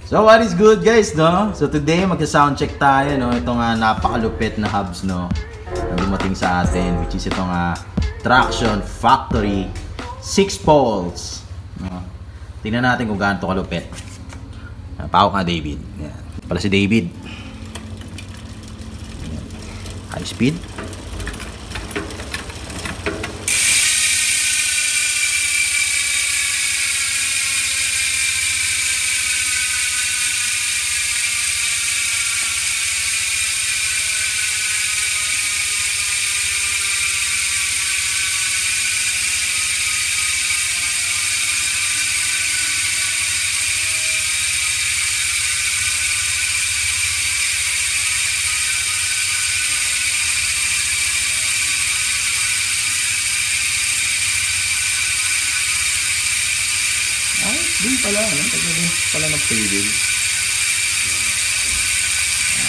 So what is good guys, no? So today magsa-sound check tayo, no? Itong napakalupit na hubs, no? Na dumating sa atin, which is itong Traction Factorie 6 Pawls, no? Tingnan natin kung gaano to kalupit. Pawak nga David. Yan. Pala si David. Yan. High speed. Din pala, no? Din pala ng pre-wheel.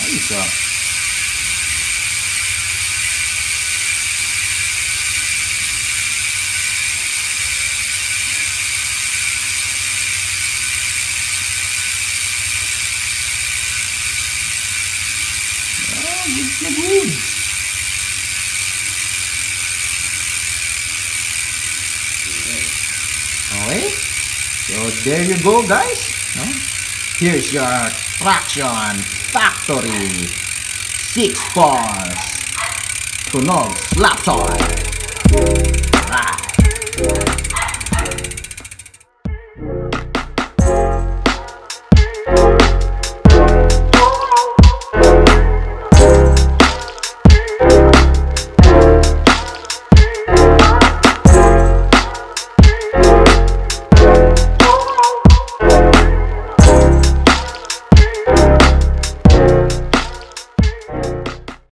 Ayos ah. Good na good. Okay. So there you go guys, no? Here's your Traction Factorie 6 Pawls Tunog Slapsoil. Right.